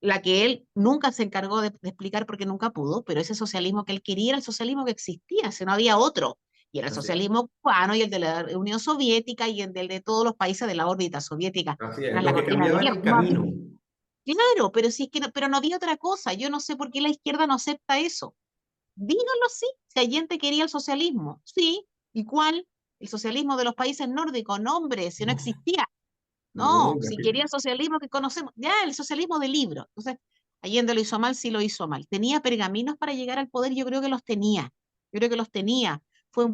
la que él nunca se encargó de explicar porque nunca pudo, pero ese socialismo que él quería era el socialismo que existía, si no había otro, y era el Así es, socialismo cubano y el de la Unión Soviética y el de todos los países de la órbita soviética así es. tras la Lo que cortina de cambiaba era hierro. el camino. Claro, pero sí es que pero no había otra cosa. Yo no sé por qué la izquierda no acepta eso. Díganlo sí, si Allende quería el socialismo, sí, ¿y cuál? el socialismo de los países nórdicos, no hombre, si no No, existía. no, No, si quería el socialismo que conocemos, ya el socialismo de libro. Entonces, Allende lo hizo mal, sí lo hizo mal. ¿Tenía pergaminos para llegar al poder? Yo creo que los tenía. Yo creo que los tenía. Fue un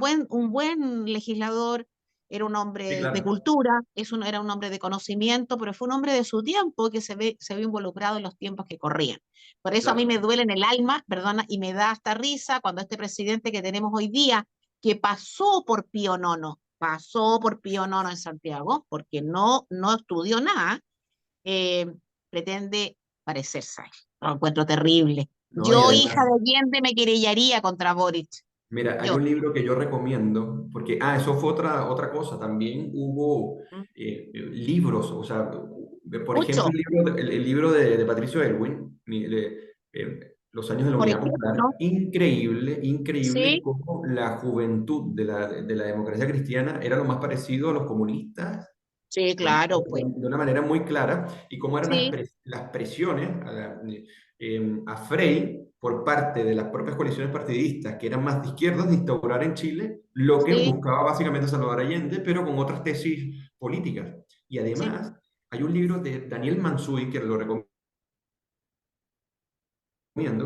buen legislador, era un sí, hombre de claro, cultura, era un hombre de conocimiento, pero fue un hombre de su tiempo que se vio involucrado en los tiempos que corrían. Por eso a mí me claro. duele en el alma, perdona, y me da hasta risa cuando este presidente que tenemos hoy día, que pasó por Pío Nono en Santiago, porque no estudió nada, eh, pretende parecerse a él. Lo encuentro terrible. No, y Yo, hija además, de Allende, me querellaría contra Boric. mira, hay Yo. un libro que yo recomiendo, porque, eso fue otra cosa, también hubo libros, o sea, por ejemplo, Mucho, el libro de Patricio Elwin, Los años de la por Unidad Popular, ejemplo, increíble, increíble sí, cómo la juventud de la democracia cristiana era lo más parecido a los comunistas sí, claro, pues, de una manera muy clara y cómo eran sí, las presiones a Frei por parte de las propias coaliciones partidistas que eran más de izquierdas de instaurar en Chile lo que sí, buscaba básicamente Salvador Allende, pero con otras tesis políticas. Y sí, además hay un libro de Daniel Mansuy que lo recomiendo,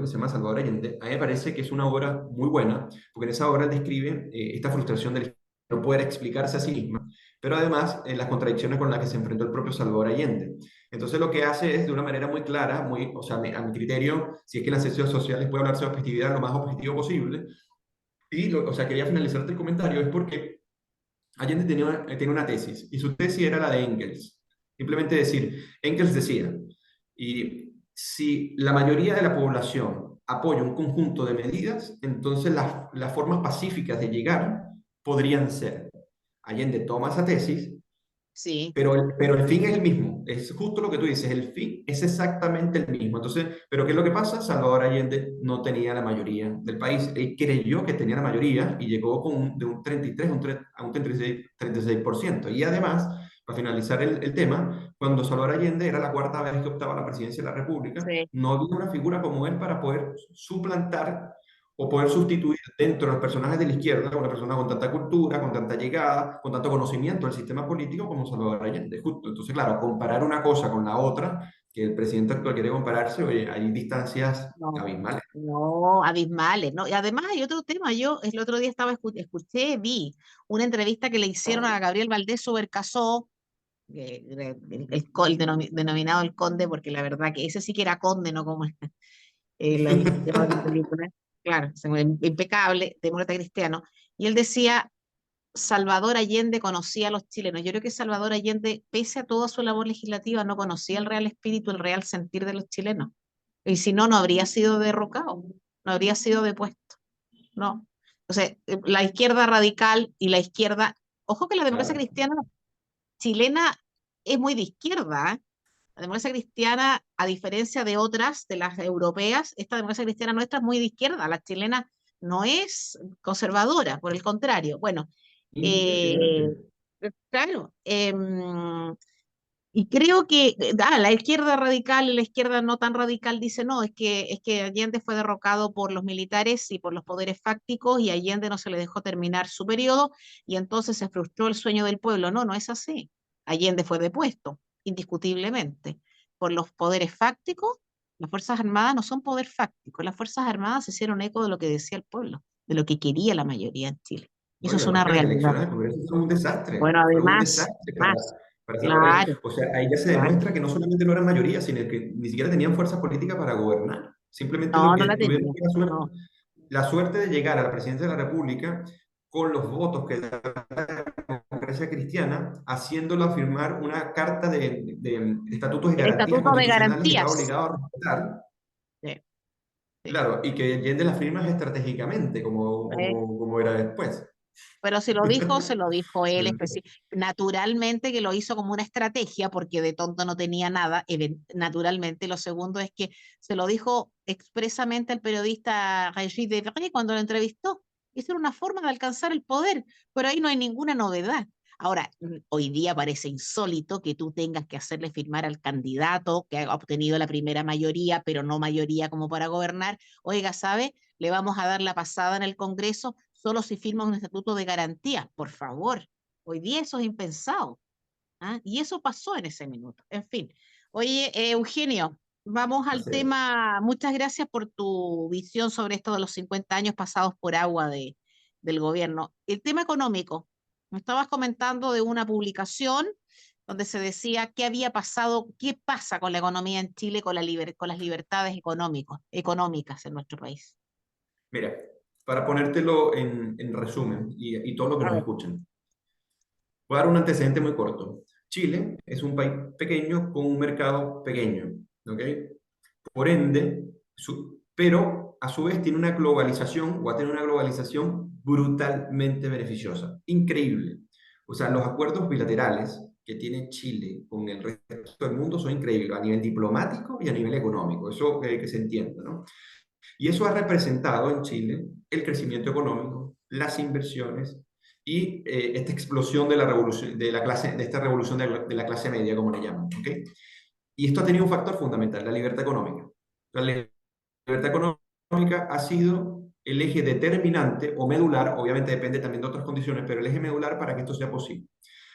que se llama Salvador Allende. A mí me parece que es una obra muy buena, porque en esa obra él describe esta frustración del no poder explicarse a sí misma, pero además las contradicciones con las que se enfrentó el propio Salvador Allende. Entonces lo que hace es de una manera muy clara, o sea, a mi criterio, si es que en las ciencias sociales puede hablarse de objetividad lo más objetivo posible, y o sea, quería finalizarte el comentario, es porque Allende tenía una tesis, y su tesis era la de Engels. Simplemente decir, Engels decía, y si la mayoría de la población apoya un conjunto de medidas, entonces las formas pacíficas de llegar podrían ser. Allende toma esa tesis, sí, pero el fin es el mismo. Es justo lo que tú dices, el fin es exactamente el mismo. Entonces, ¿pero qué es lo que pasa? Salvador Allende no tenía la mayoría del país. Él creyó que tenía la mayoría y llegó de un 33 a un 36%. Y además, para finalizar el tema, cuando Salvador Allende era la cuarta vez que optaba a la presidencia de la República, sí. no había una figura como él para poder suplantar o poder sustituir dentro de los personajes de la izquierda una persona con tanta cultura, con tanta llegada, con tanto conocimiento del sistema político como Salvador Allende. Justo. Entonces, claro, comparar una cosa con la otra, que el presidente actual quiere compararse, oye, hay distancias No, abismales. no, abismales, ¿no? Y además hay otro tema, yo el otro día vi una entrevista que le hicieron a Gabriel Valdés sobre Casó, denominado el conde, porque la verdad que ese sí que era conde, no como el tema de la película. Claro, impecable, demócrata cristiano. Y él decía, Salvador Allende conocía a los chilenos. Yo creo que Salvador Allende, pese a toda su labor legislativa, no conocía el real espíritu, el real sentir de los chilenos. Y si no, no habría sido derrocado, no habría sido depuesto, ¿no? O sea, la izquierda radical y la izquierda, ojo que la democracia Claro. cristiana chilena es muy de izquierda, ¿eh? La democracia cristiana, a diferencia de otras, de las europeas, esta democracia cristiana nuestra es muy de izquierda, la chilena no es conservadora, por el contrario. Bueno, eh, Impresionante. claro, y creo que la izquierda radical y la izquierda no tan radical dice, no, es que Allende fue derrocado por los militares y por los poderes fácticos y Allende no se le dejó terminar su periodo y entonces se frustró el sueño del pueblo. No, no es así. Allende fue depuesto, indiscutiblemente, por los poderes fácticos. Las Fuerzas Armadas no son poder fáctico, las Fuerzas Armadas se hicieron eco de lo que decía el pueblo, de lo que quería la mayoría en Chile. Y No, eso y es además una que las realidad. elecciones del Congreso fueron un desastre, Bueno, fueron un además, desastre más, para Salvador Allende. claro, O sea, ahí ya se claro. demuestra que no solamente no eran mayoría, sino que ni siquiera tenían fuerza política para gobernar. Simplemente lo No, no que la tuvieron tenía. fue No. la suerte de llegar a la presidencia de la República con los votos que da la democracia cristiana, haciéndolo firmar una carta de estatutos y El garantías estatuto de constitucionales que estaba garantías. obligado a respetar. Sí, sí. Claro, y que Allende las firmas estratégicamente, Eh, como era después. pero si lo dijo, se lo dijo él. Naturalmente que lo hizo como una estrategia, porque de tonto no tenía nada, naturalmente. Lo segundo es que se lo dijo expresamente al periodista Régis Debray cuando lo entrevistó. Esa era una forma de alcanzar el poder, pero ahí no hay ninguna novedad. Ahora, hoy día parece insólito que tú tengas que hacerle firmar al candidato que ha obtenido la primera mayoría, pero no mayoría como para gobernar. Oiga, ¿sabe? Le vamos a dar la pasada en el Congreso solo si firma un estatuto de garantía. Por favor, hoy día eso es impensado. ¿Ah? Y eso pasó en ese minuto. En fin. Oye, Eugenio, vamos al Así es. tema. Muchas gracias por tu visión sobre esto de los 50 años pasados por agua del gobierno. El tema económico. Me estabas comentando de una publicación donde se decía qué había pasado, qué pasa con la economía en Chile, con con las libertades económicas en nuestro país. Mira, para ponértelo en resumen y todos los que A nos ver. escuchan, voy a dar un antecedente muy corto. Chile es un país pequeño con un mercado pequeño, ¿ok? Por ende, pero a su vez tiene una globalización o ha tenido una globalización brutalmente beneficiosa, increíble. O sea, los acuerdos bilaterales que tiene Chile con el resto del mundo son increíbles a nivel diplomático y a nivel económico, eso que se entienda, ¿no? Y eso ha representado en Chile el crecimiento económico, las inversiones y esta explosión de la revolución, de la clase, de esta revolución de la clase media, como le llaman, ¿ok? Y esto ha tenido un factor fundamental, la libertad económica. La libertad económica ha sido el eje determinante o medular, obviamente depende también de otras condiciones, pero el eje medular para que esto sea posible.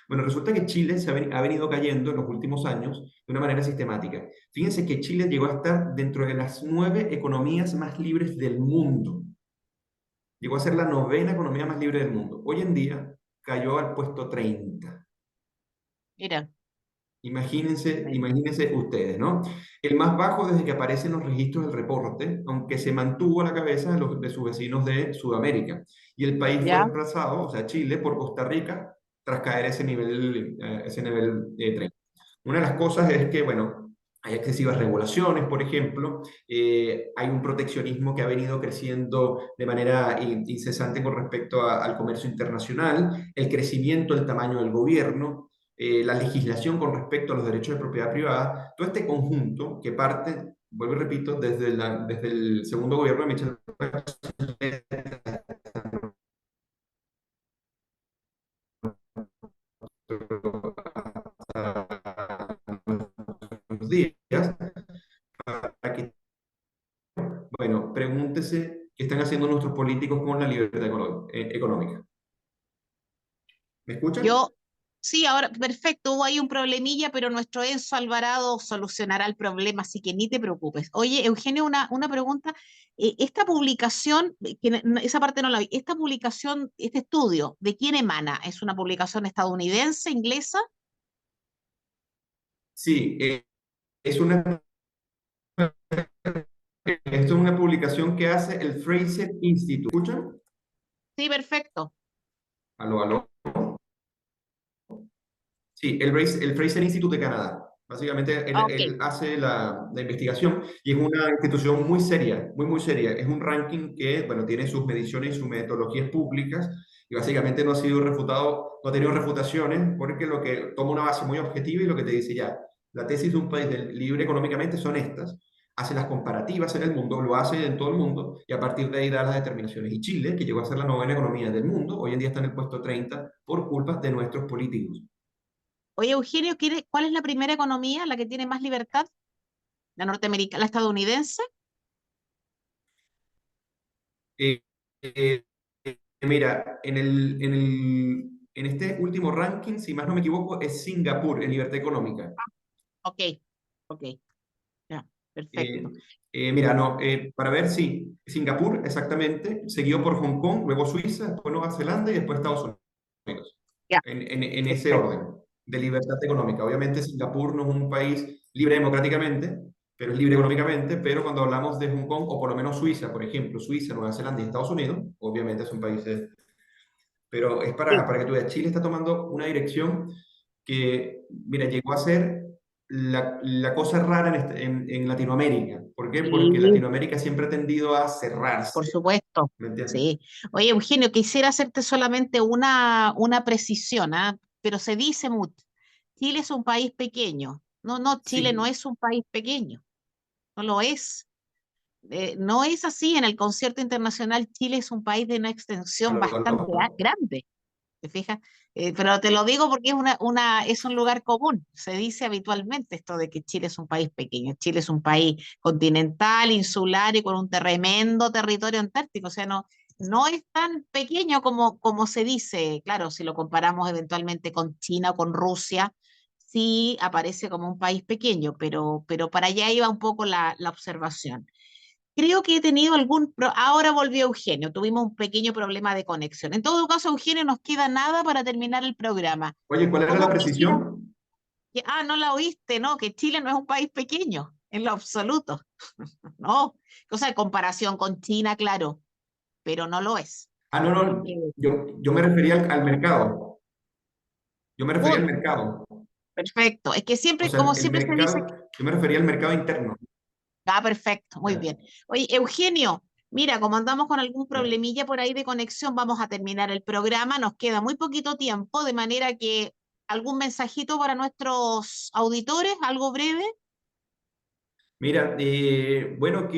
Bueno, resulta que Chile ha venido cayendo en los últimos años de una manera sistemática. Fíjense que Chile llegó a estar dentro de las 9 economías más libres del mundo. Llegó a ser la 9ª economía más libre del mundo. Hoy en día cayó al puesto 30. Mira, Imagínense ustedes, ¿no? El más bajo desde que aparecen los registros del reporte, aunque se mantuvo a la cabeza de sus vecinos de Sudamérica. Y el país fue ya, desplazado, o sea, Chile, por Costa Rica, tras caer ese nivel 30. Una de las cosas es que, bueno, hay excesivas regulaciones, por ejemplo, hay un proteccionismo que ha venido creciendo de manera incesante con respecto al comercio internacional, el crecimiento del tamaño del gobierno, la legislación con respecto a los derechos de propiedad privada, todo este conjunto que parte, vuelvo y repito, desde el segundo gobierno de Michelle Bachelet hasta los días, para que, bueno, pregúntese qué están haciendo nuestros políticos con la libertad económica. ¿Me escuchan? yo, sí, ahora, perfecto, hubo ahí un problemilla, pero nuestro Enzo Alvarado solucionará el problema, así que ni te preocupes. Oye, Eugenio, una pregunta. Esta publicación, esa parte no la vi, esta publicación, este estudio, ¿de quién emana? ¿Es una publicación estadounidense, inglesa? Sí, esto es una publicación que hace el Fraser Institute. ¿Escuchan? Sí, perfecto. Aló, aló. Sí, el Fraser Institute de Canadá. Básicamente, Ah, ok, él hace la investigación y es una institución muy seria, muy, muy seria. Es un ranking que, bueno, tiene sus mediciones y sus metodologías públicas y básicamente no ha sido refutado, no ha tenido refutaciones porque lo que toma una base muy objetiva y lo que te dice ya, la tesis de un país libre económicamente son estas. Hace las comparativas en el mundo, lo hace en todo el mundo y a partir de ahí da las determinaciones. Y Chile, que llegó a ser la 9ª economía del mundo, hoy en día está en el puesto 30 por culpa de nuestros políticos. Oye, Eugenio, ¿cuál es la primera economía, la que tiene más libertad? ¿La norteamericana, la estadounidense? Eh, eh, Mira, en este último ranking, si más no me equivoco, es Singapur en libertad económica. Ok, ok, ya, perfecto. Eh, Mira, no, para ver, sí, Singapur, exactamente, seguido por Hong Kong, luego Suiza, después Nueva Zelanda y después Estados Unidos, Ya, en ese perfecto. orden de libertad económica. Obviamente Singapur no es un país libre democráticamente, pero es libre económicamente, pero cuando hablamos de Hong Kong, o por lo menos Suiza, por ejemplo, Suiza, Nueva Zelanda y Estados Unidos, obviamente son países, pero es Sí, para que tú veas, Chile está tomando una dirección que, mira, llegó a ser la cosa rara en Latinoamérica. ¿Por qué? Porque sí, Latinoamérica siempre ha tendido a por cerrarse, supuesto. ¿me entiendes? Sí. Oye, Eugenio, quisiera hacerte solamente una precisión, ¿ah? Pero se dice mucho. Chile es un país pequeño. No, no, Chile no Sí, es un país pequeño. No lo es. No es así. En el concierto internacional, Chile es un país de una extensión aló, bastante aló. grande. ¿Te fijas? Pero te lo digo porque es un lugar común. Se dice habitualmente esto de que Chile es un país pequeño. Chile es un país continental, insular y con un tremendo territorio antártico. O sea, no, no es tan pequeño como se dice. Claro, si lo comparamos eventualmente con China o con Rusia, sí aparece como un país pequeño, pero para allá iba un poco la observación. Creo que he tenido ahora volvió Eugenio, tuvimos un pequeño problema de conexión. En todo caso, Eugenio, nos queda nada para terminar el programa. Oye, ¿cuál era la ¿Cómo quisiera precisión? no la oíste, ¿no? Que Chile no es un país pequeño, en lo absoluto, ¿no? O sea, en comparación con China, claro, pero no lo es. Ah, no, no, Eh, yo me refería al mercado. Yo me refería al punto, mercado. perfecto. Es que O siempre, sea, como el siempre se dice, mercado, yo me refería al mercado interno. perfecto, muy Ya, bien. Oye, Eugenio, mira, como andamos con algún ya. problemilla por ahí de conexión, vamos a terminar el programa. Nos queda muy poquito tiempo, de manera que algún mensajito para nuestros auditores, algo breve. Mira, bueno,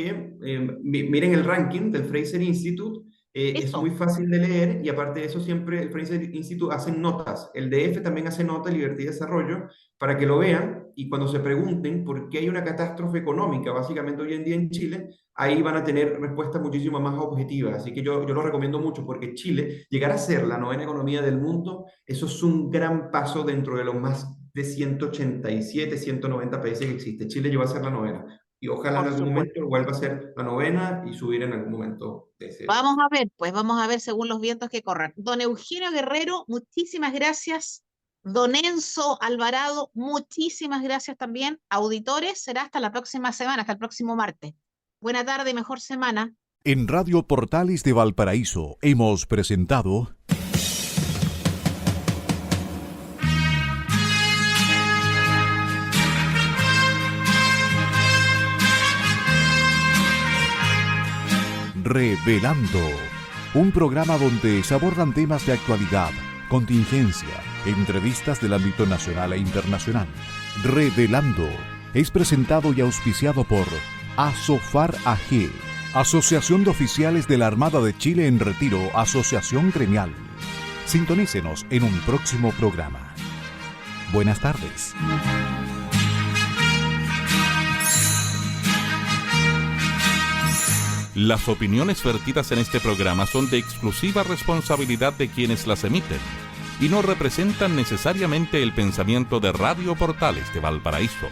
miren el ranking del Fraser Institute, es Eso, muy fácil de leer y aparte de eso siempre el Fraser Institute hace notas, el DF también hace notas, Libertad y Desarrollo, para que lo vean y cuando se pregunten por qué hay una catástrofe económica básicamente hoy en día en Chile, ahí van a tener respuestas muchísimo más objetivas. Así que yo lo recomiendo mucho porque Chile, llegar a ser la novena economía del mundo, eso es un gran paso dentro de los más de 187, 190 países que existe. Chile llegó a ser la novena y ojalá en por algún supuesto. momento vuelva a ser la novena y subir en algún momento de ese. Vamos a ver, pues vamos a ver según los vientos que corran. Don Eugenio Guerrero, muchísimas gracias. Don Enzo Alvarado, muchísimas gracias también. Auditores, será hasta la próxima semana, hasta el próximo martes. Buena tarde, mejor semana. En Radio Portales de Valparaíso hemos presentado Revelando, un programa donde se abordan temas de actualidad, contingencia, entrevistas del ámbito nacional e internacional. Revelando es presentado y auspiciado por Asofar AG, Asociación de Oficiales de la Armada de Chile en Retiro, Asociación Gremial. Sintonícenos en un próximo programa. Buenas tardes. Las opiniones vertidas en este programa son de exclusiva responsabilidad de quienes las emiten y no representan necesariamente el pensamiento de Radio Portales de Valparaíso.